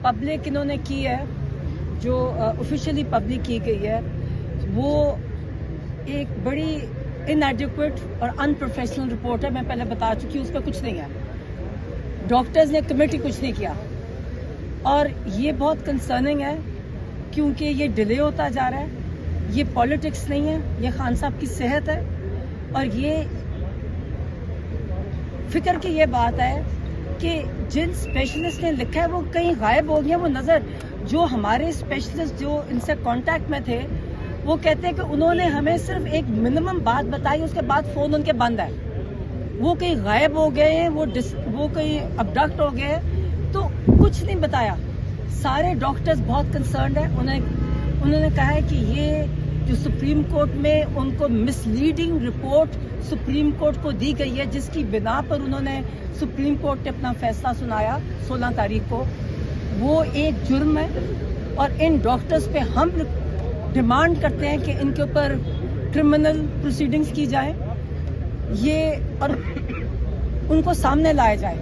Public इन्होंने की है, जो ऑफिशियली पब्लिक की गई है, वो एक बड़ी इनएडिक्वेट और अनप्रोफेशनल रिपोर्ट है। मैं पहले बता चुकी हूँ, उस पर कुछ नहीं है। डॉक्टर्स ने कमेटी कुछ नहीं किया, और ये बहुत कंसर्निंग है क्योंकि ये डिले होता जा रहा है। ये पॉलिटिक्स नहीं है, ये खान साहब की सेहत है, और ये फिक्र की ये बात है कि जिन स्पेशलिस्ट ने लिखा है वो कहीं गायब हो गया। वो नज़र जो हमारे स्पेशलिस्ट जो इनसे कांटेक्ट में थे, वो कहते हैं कि उन्होंने हमें सिर्फ एक मिनिमम बात बताई, उसके बाद फ़ोन उनके बंद है। वो कहीं गायब हो गए हैं, वो कहीं अबडक्ट हो गए हैं, तो कुछ नहीं बताया। सारे डॉक्टर्स बहुत कंसर्न्ड है। उन्होंने कहा है कि ये जो सुप्रीम कोर्ट में उनको मिसलीडिंग रिपोर्ट सुप्रीम कोर्ट को दी गई है, जिसकी बिना पर उन्होंने सुप्रीम कोर्ट ने अपना फैसला सुनाया 16 तारीख को, वो एक जुर्म है। और इन डॉक्टर्स पे हम डिमांड करते हैं कि इनके ऊपर क्रिमिनल प्रोसीडिंग्स की जाए, ये और उनको सामने लाया जाए।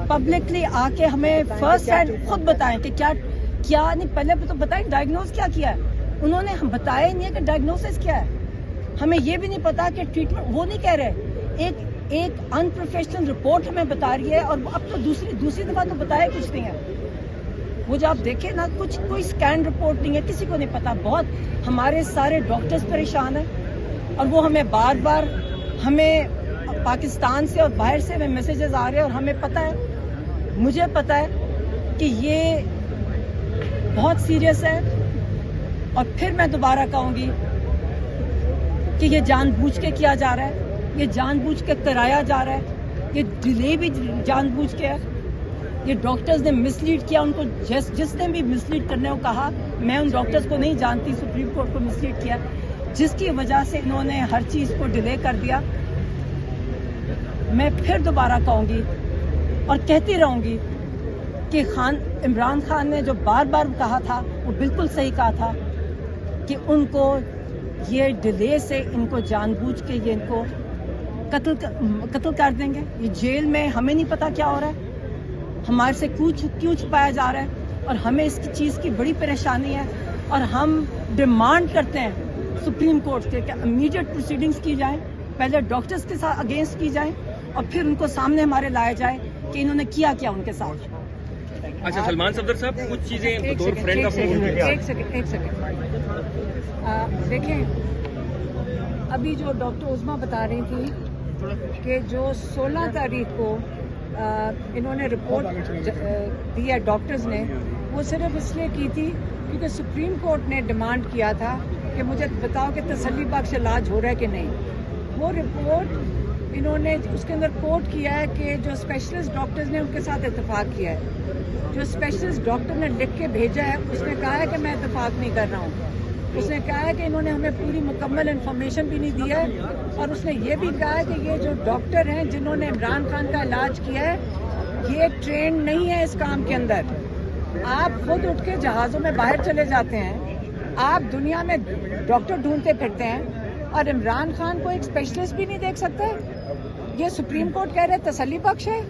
पब्लिकली आके हमें फर्स्ट हैंड खुद बताएं कि क्या नहीं, पहले तो बताएं डायग्नोज क्या किया है। उन्होंने हम बताया ही नहीं है कि डायग्नोसिस क्या है। हमें ये भी नहीं पता कि ट्रीटमेंट, वो नहीं कह रहे। एक अनप्रोफेशनल रिपोर्ट हमें बता रही है, और अब तो दूसरी दफा तो बताया कुछ नहीं है। वो जो आप देखें ना, कोई स्कैन रिपोर्ट नहीं है, किसी को नहीं पता। बहुत हमारे सारे डॉक्टर्स परेशान हैं, और वो हमें बार बार हमें पाकिस्तान से और बाहर से हमें मैसेजेस आ रहे हैं, और हमें पता है, मुझे पता है कि ये बहुत सीरियस है। और फिर मैं दोबारा कहूंगी कि ये जानबूझ के किया जा रहा है, ये जानबूझ के कराया जा रहा है, ये डिले भी जानबूझ के है। ये डॉक्टर्स ने मिसलीड किया, उनको जिसने भी मिसलीड करने को कहा, मैं उन डॉक्टर्स को नहीं जानती, सुप्रीम कोर्ट को मिसलीड किया, जिसकी वजह से इन्होंने हर चीज़ को डिले कर दिया। मैं फिर दोबारा कहूंगी और कहती रहूंगी कि इमरान खान ने जो बार बार कहा था, वो बिल्कुल सही कहा था कि उनको ये डिले से इनको जानबूझ के ये इनको कत्ल कर देंगे। ये जेल में हमें नहीं पता क्या हो रहा है, हमारे से क्यों छुपाया जा रहा है, और हमें इसकी चीज़ की बड़ी परेशानी है। और हम डिमांड करते हैं सुप्रीम कोर्ट के कि इमीडिएट प्रोसीडिंग्स की जाए, पहले डॉक्टर्स के साथ अगेंस्ट की जाए, और फिर उनको सामने हमारे लाया जाए कि इन्होंने किया क्या उनके साथ। अच्छा सलमान सफदर साहब, कुछ चीजें बतौर फ्रेंड ऑफ एक सेकंड देखें, अभी जो डॉक्टर उज़मा बता रही थी कि जो 16 तारीख को इन्होंने रिपोर्ट दी है डॉक्टर्स ने, वो सिर्फ इसलिए की थी क्योंकि सुप्रीम कोर्ट ने डिमांड किया था कि मुझे बताओ कि तसल्ली बख्श इलाज हो रहा है कि नहीं। वो रिपोर्ट इन्होंने उसके अंदर कोट किया है कि जो स्पेशलिस्ट डॉक्टर्स ने उनके साथ इत्तेफाक किया है। जो स्पेशलिस्ट डॉक्टर ने लिख के भेजा है, उसने कहा है कि मैं इत्तेफाक नहीं कर रहा हूँ। उसने कहा है कि इन्होंने हमें पूरी मुकम्मल इन्फॉर्मेशन भी नहीं दी है, और उसने ये भी कहा है कि ये जो डॉक्टर हैं जिन्होंने इमरान खान का इलाज किया है, ये ट्रेन नहीं है इस काम के अंदर। आप खुद उठ के जहाज़ों में बाहर चले जाते हैं, आप दुनिया में डॉक्टर ढूंढते फिरते हैं, और इमरान खान को एक स्पेशलिस्ट भी नहीं देख सकते। ये सुप्रीम कोर्ट कह रहे तसल्ली बख्श है।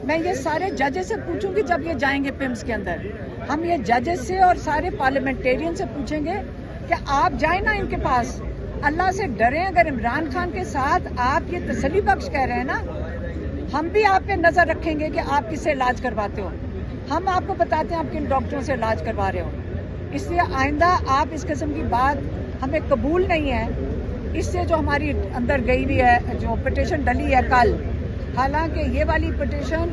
मैं ये सारे जजेस से पूछूंगी जब ये जाएंगे पिम्स के अंदर, हम ये जजेस से और सारे पार्लियामेंटेरियन से पूछेंगे कि आप जाए ना इनके पास, अल्लाह से डरें। अगर इमरान खान के साथ आप ये तसल्ली बख्श कह रहे हैं ना, हम भी आप पे नजर रखेंगे कि आप किससे इलाज करवाते हो। हम आपको बताते हैं आप किन डॉक्टरों से इलाज करवा रहे हो। इसलिए आइंदा आप इस किस्म की बात हमें कबूल नहीं है। इससे जो हमारी अंदर गई हुई है, जो पिटीशन डली है कल, हालांकि ये वाली पिटीशन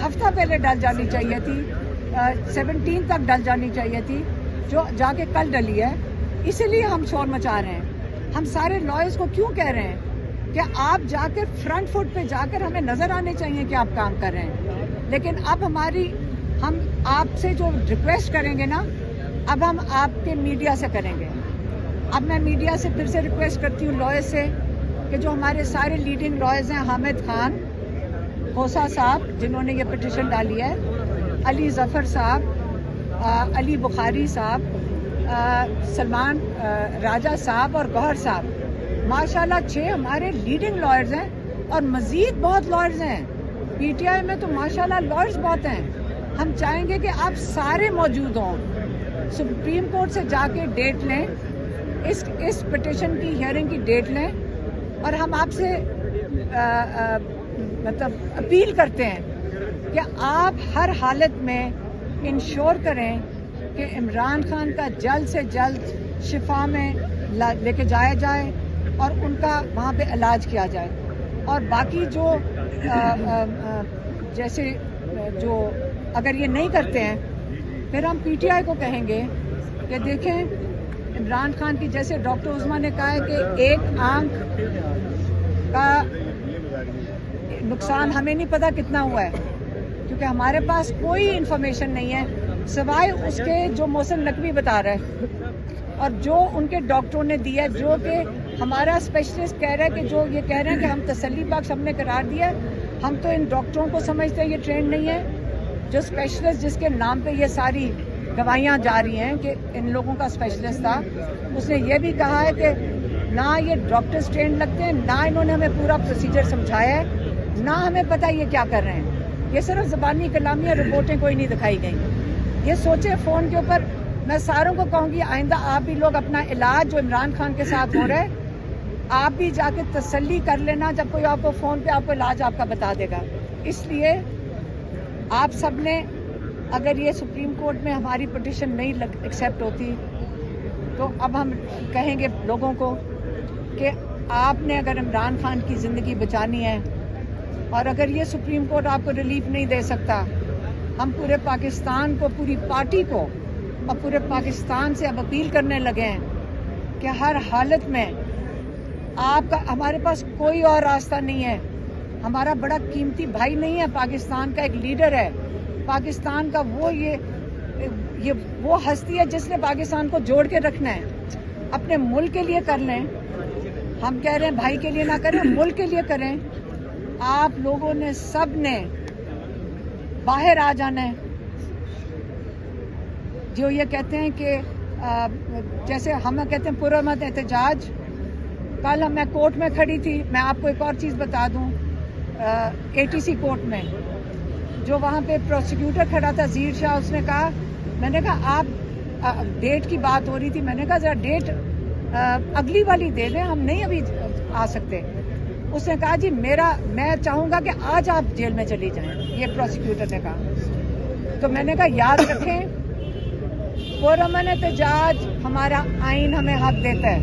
हफ्ता पहले डल जानी चाहिए थी, 17 तक डल जानी चाहिए थी, जो जाके कल डली है। इसीलिए हम शोर मचा रहे हैं। हम सारे लॉयर्स को क्यों कह रहे हैं कि आप जाकर फ्रंट फुट पे जाकर हमें नजर आने चाहिए कि आप काम कर रहे हैं। लेकिन अब हम आपसे जो रिक्वेस्ट करेंगे ना, अब हम आपके मीडिया से करेंगे। अब मैं मीडिया से फिर से रिक्वेस्ट करती हूँ लॉयर से कि जो हमारे सारे लीडिंग लॉयर्स हैं, हामिद खान खोसा साहब जिन्होंने ये पिटीशन डाली है, अली जफर साहब, अली बुखारी साहब, सलमान राजा साहब और गौहर साहब, माशाल्लाह 6 हमारे लीडिंग लॉयर्स हैं, और मजीद बहुत लॉयर्स हैं। PTI میں تو ماشاءاللہ لارڈز بہت ہیں. ہم چاہیں گے کہ آپ سارے موجود ہوں, سپریم کورٹ سے جا کے ڈیٹ لیں, اس پٹیشن کی ہیئرنگ کی ڈیٹ لیں, اور ہم آپ سے مطلب اپیل کرتے ہیں کہ آپ ہر حالت میں انشور کریں کہ عمران خان کا جلد سے جلد شفا میں لے کے جایا جائے اور ان کا وہاں پہ علاج کیا جائے. اور باقی جو جیسے جو اگر یہ نہیں کرتے ہیں پھر ہم PTI کو کہیں گے کہ دیکھیں عمران خان کی, جیسے ڈاکٹر عظمیٰ نے کہا ہے کہ ایک آنکھ کا نقصان ہمیں نہیں پتا کتنا ہوا ہے, کیونکہ ہمارے پاس کوئی انفارمیشن نہیں ہے سوائے اس کے جو محسن نقوی بتا رہا ہے اور جو ان کے ڈاکٹروں نے دیا ہے, جو کہ ہمارا اسپیشلسٹ کہہ رہا ہے کہ جو یہ کہہ رہے ہیں کہ ہم تسلی بخش ہم نے قرار دیا ہے. ہم تو ان ڈاکٹروں کو سمجھتے ہیں یہ ٹرینڈ نہیں ہے. جو اسپیشلسٹ جس کے نام پہ یہ ساری گواہیاں جا رہی ہیں کہ ان لوگوں کا اسپیشلسٹ تھا, اس نے یہ بھی کہا ہے کہ نہ یہ ڈاکٹرز ٹرینڈ لگتے ہیں, نہ انہوں نے ہمیں پورا پروسیجر سمجھایا ہے, نہ ہمیں پتہ یہ کیا کر رہے ہیں. یہ صرف زبانی کلامی اور رپورٹیں کوئی نہیں دکھائی گئیں. یہ سوچے فون کے اوپر. میں ساروں کو کہوں گی آئندہ آپ بھی لوگ اپنا علاج جو عمران خان کے ساتھ ہو رہا ہے آپ بھی جا کے تسلی کر لینا جب کوئی آپ کو فون پہ آپ کو علاج آپ کا بتا دے گا. اس لیے آپ سب نے, اگر یہ سپریم کورٹ میں ہماری پٹیشن نہیں ایکسیپٹ ہوتی تو اب ہم کہیں گے لوگوں کو کہ آپ نے اگر عمران خان کی زندگی بچانی ہے اور اگر یہ سپریم کورٹ آپ کو ریلیف نہیں دے سکتا, ہم پورے پاکستان کو, پوری پارٹی کو اور پورے پاکستان سے اب اپیل کرنے لگے ہیں کہ ہر حالت میں آپ کا, ہمارے پاس کوئی اور راستہ نہیں ہے. ہمارا بڑا قیمتی بھائی نہیں ہے, پاکستان کا ایک لیڈر ہے, پاکستان کا یہ وہ ہستی ہے جس نے پاکستان کو جوڑ کے رکھنا ہے. اپنے ملک کے لیے کر لیں, ہم کہہ رہے ہیں بھائی کے لیے نہ کریں, ملک کے لیے کریں. آپ لوگوں نے سب نے باہر آ جانا ہے. جو یہ کہتے ہیں کہ جیسے ہم کہتے ہیں پرامن احتجاج, کل میں کورٹ میں کھڑی تھی, میں آپ کو ایک اور چیز بتا دوں, ATC کورٹ میں جو وہاں پہ پروسیکیوٹر کھڑا تھا ظہیر شاہ, اس نے کہا, میں نے کہا آپ ڈیٹ کی بات ہو رہی تھی, میں نے کہا ذرا ڈیٹ اگلی والی دے دیں, ہم نہیں ابھی آ سکتے. اس نے کہا جی میں چاہوں گا کہ آج آپ جیل میں چلی جائیں, یہ پروسیکیوٹر نے کہا. تو میں نے کہا یاد رکھیں پرامن احتجاج ہمارا آئین ہمیں حق دیتا ہے.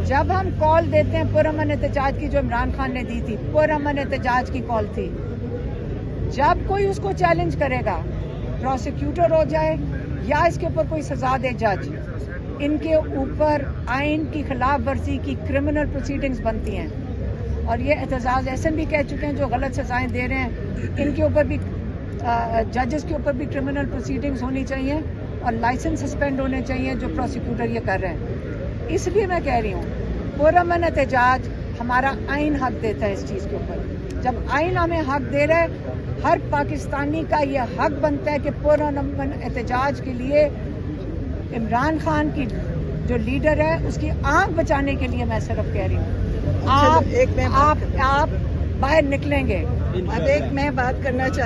جب ہم کال دیتے ہیں پرامن احتجاج کی, جو عمران خان نے دی تھی, پرامن احتجاج کی کال تھی. جب کوئی اس کو چیلنج کرے گا, پروسیکیوٹر ہو جائے یا اس کے اوپر کوئی سزا دے جج, ان کے اوپر آئین کی خلاف ورزی کی کرمنل پروسیڈنگز بنتی ہیں. اور یہ اعتزاز احسن بھی کہہ چکے ہیں جو غلط سزائیں دے رہے ہیں, ان کے اوپر بھی ججز کے اوپر بھی کرمنل پروسیڈنگز ہونی چاہیے اور لائسنس سسپینڈ ہونے چاہیے جو پروسیکیوٹر یہ کر رہے ہیں. اس لیے میں کہہ رہی ہوں پرامن احتجاج ہمارا آئین حق دیتا ہے اس چیز کے اوپر. جب آئین ہمیں حق دے رہا ہے, ہر پاکستانی کا یہ حق بنتا ہے کہ پرامن احتجاج کے لیے عمران خان کی جو لیڈر ہے اس کی آنکھ بچانے کے لیے میں صرف کہہ رہی ہوں آپ باہر نکلیں گے. اب ایک میں بات کرنا چاہتی